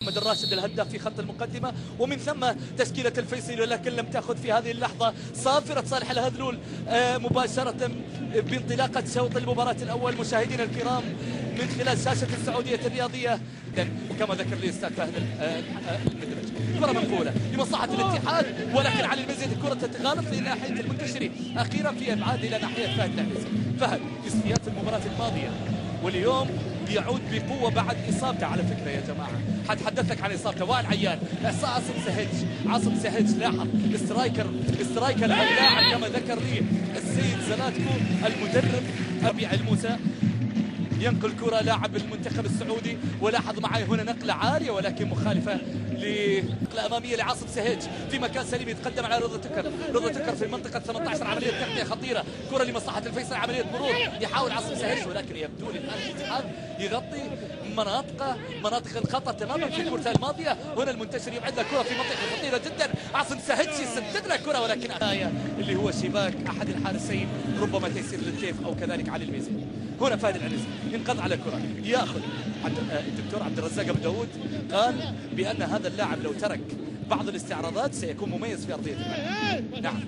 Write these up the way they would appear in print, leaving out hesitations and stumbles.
محمد الراشد الهداف في خط المقدمة، ومن ثم تشكيلة الفيصلي، ولكن لم تأخذ في هذه اللحظة صافرة صالح الهذلول مباشرة بانطلاقة شوط المباراة الأول. مشاهدينا الكرام من خلال شاشة السعودية الرياضية، وكما ذكر لي أستاذ فهد المدرج، كرة منقولة لمصلحة الاتحاد، ولكن علي المزيد الكرة تتغالط لناحية المنتشري أخيرا في إبعاد إلى ناحية فهد العنزي. فهد في المباراة الماضية واليوم يعود بقوة بعد إصابته. على فكرة يا جماعة حتحدث لك عن إصابته. وائل عيان، عاصم سهج لاحظ استرايكر اللاعب كما ذكر لي السيد زلاتكو المدرب ربيع الموسى، ينقل كرة لاعب المنتخب السعودي، ولاحظ معي هنا نقلة عالية ولكن مخالفة لنقلة أمامية لعاصم سهيج في مكان سليم، يتقدم على رضا تكر في المنطقة 18. عملية تغطية خطيرة، كرة لمصلحة الفيصل، عملية مرور يحاول عاصم سهيج، ولكن يبدو لي الآن الاتحاد يغطي مناطق الخطر تماما في الكرة الماضية. هنا المنتشر يبعد له كرة في منطقة خطيرة جدا، عاصم سهيج يسدد له كرة، ولكن اللي هو شباك أحد الحارسين ربما تيسير للتيف أو كذلك علي الميزي. هنا فهد العنزي ينقض على كرة، ياخذ الدكتور عبد الرزاق ابو داود قال بان هذا اللاعب لو ترك بعض الاستعراضات سيكون مميز في ارضيه الملعب. نعم،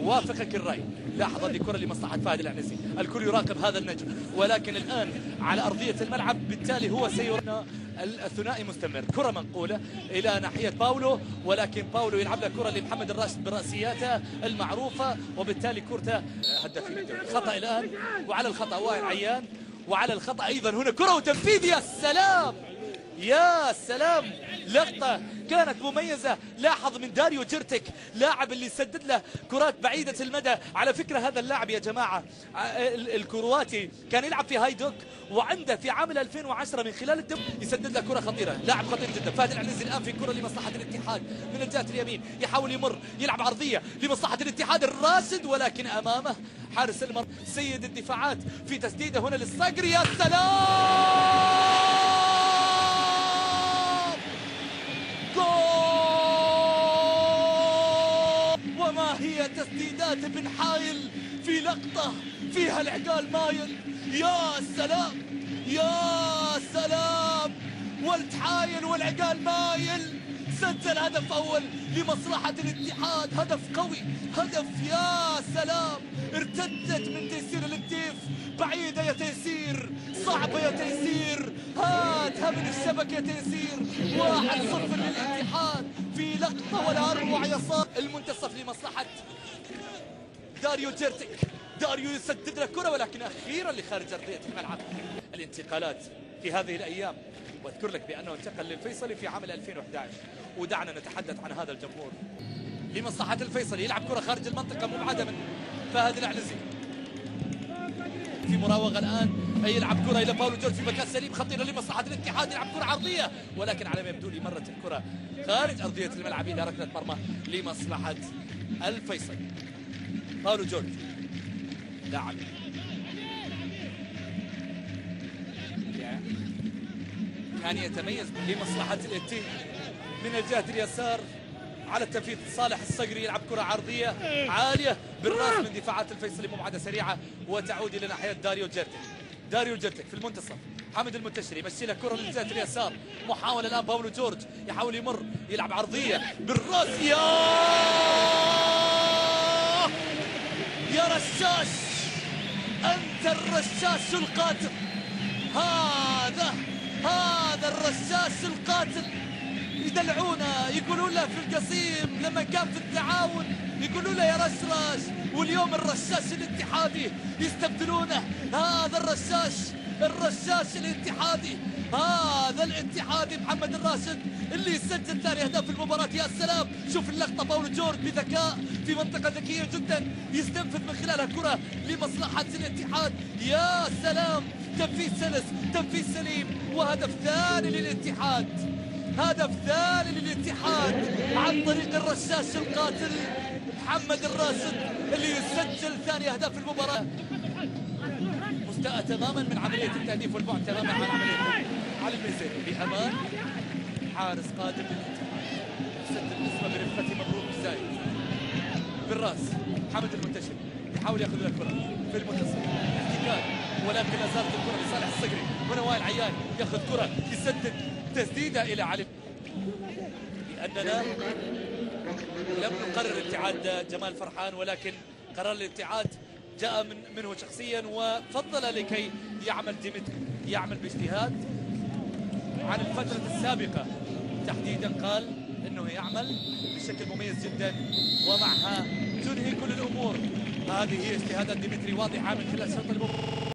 وافقك الراي. لاحظ هذه الكرة لمصلحة فهد العنزي، الكل يراقب هذا النجم، ولكن الآن على أرضية الملعب، بالتالي هو سيرنا الثنائي مستمر. كرة منقولة إلى ناحية باولو، ولكن باولو يلعب له كرة لمحمد الراشد برأسياته المعروفة، وبالتالي كرته هدافين الدوري. خطأ الآن، وعلى الخطأ وائل عيان، وعلى الخطأ أيضا هنا كرة وتنفيذ. يا سلام لقطة كانت مميزة. لاحظ من داريو جيرتك لاعب اللي يسدد له كرات بعيدة المدى. على فكرة هذا اللاعب يا جماعة الكرواتي كان يلعب في هايدوك، وعنده في عام 2010 من خلال الدب يسدد له كرة خطيرة، لاعب خطير جدا. فهد العنزي الآن في كرة لمصلحة الاتحاد من الجهة اليمين، يحاول يمر، يلعب عرضية لمصلحة الاتحاد الراشد، ولكن أمامه حارس المرمى سيد الدفاعات في تسديده هنا للصقري. يا سلام، وما هي تسديدات ابن حايل في لقطة فيها العقال مايل. يا سلام، ولد حايل والعقال مايل سجل هدف أول لمصلحة الاتحاد، هدف قوي، هدف يا سلام. ارتدت من تيسير الكتيف، بعيدة يا تيسير، صعبة يا تيسير، هاتها من الشبكة يا تيسير. 1-0 للاتحاد في لقطة ولا أروع. يسار المنتصف لمصلحة داريو جيرتك، داريو يسدد له كرة، ولكن أخيرا لخارج أرضية الملعب. الانتقالات في هذه الأيام، واذكر لك بأنه انتقل للفيصلي في عام 2011، ودعنا نتحدث عن هذا الجمهور. لمصلحة الفيصلي يلعب كرة خارج المنطقة مبعدة من فهد العنزي، في مراوغة الآن يلعب كرة إلى باولو جورج في مكان سليم، خطيرة لمصلحة الاتحاد، يلعب كرة عرضية، ولكن على ما يبدو لي مرت الكرة خارج أرضية الملعب إلى ركلة مرمى لمصلحة الفيصلي. باولو جورج لاعب كان يتميز لمصلحة الاتي من الجهة اليسار على التنفيذ. صالح الصقري يلعب كرة عرضية عالية بالراس من دفاعات الفيصلي، مبعدة سريعة وتعود إلى ناحية داريو جيرتك في المنتصف. حمد المنتشري يمشي له كرة للجهة اليسار، محاولة الآن باولو جورج يحاول يمر، يلعب عرضية بالراس. يا رشاش، أنت الرشاش القاتل، هذا الرشاش القاتل. يدلعونه، يقولون له في القصيم لما كان في التعاون يقولون له يا رشراش، واليوم الرشاش الاتحادي يستبدلونه. هذا الرشاش الاتحادي، هذا الاتحادي محمد الراشد اللي يسجل ثاني اهداف المباراة. يا سلام، شوف اللقطة، باولو جورج بذكاء في منطقة ذكية جدا يستنفذ من خلالها كرة لمصلحة الاتحاد. يا سلام، تنفيذ سلس، تنفيذ سليم، وهدف ثاني للاتحاد، هدف ثاني للاتحاد عن طريق الرشاش القاتل محمد الراشد اللي يسجل ثاني اهداف المباراة. مستاء تماما من عملية التهديف والبعد تماما عن عملية علي الميزي. بأمان حارس قادم للاتحاد، يسجل اسمه برفقته مبروك الزايد بالراس. حمد المنتشر يحاول ياخذ الكرة في المنتصف، احتكاك، ولكن لا زالت الكرة لصالح الصقري. هنا وائل عيان ياخذ كرة، يسدد تسديدة إلى علي، لأننا لم نقرر ابتعاد جمال فرحان، ولكن قرار الابتعاد جاء منه شخصيا، وفضل لكي يعمل ديمتري يعمل باجتهاد عن الفترة السابقة تحديدا. قال انه يعمل بشكل مميز جدا ومعها تنهي كل الامور. هذه هي اجتهادات ديمتري واضحة من خلال الشوط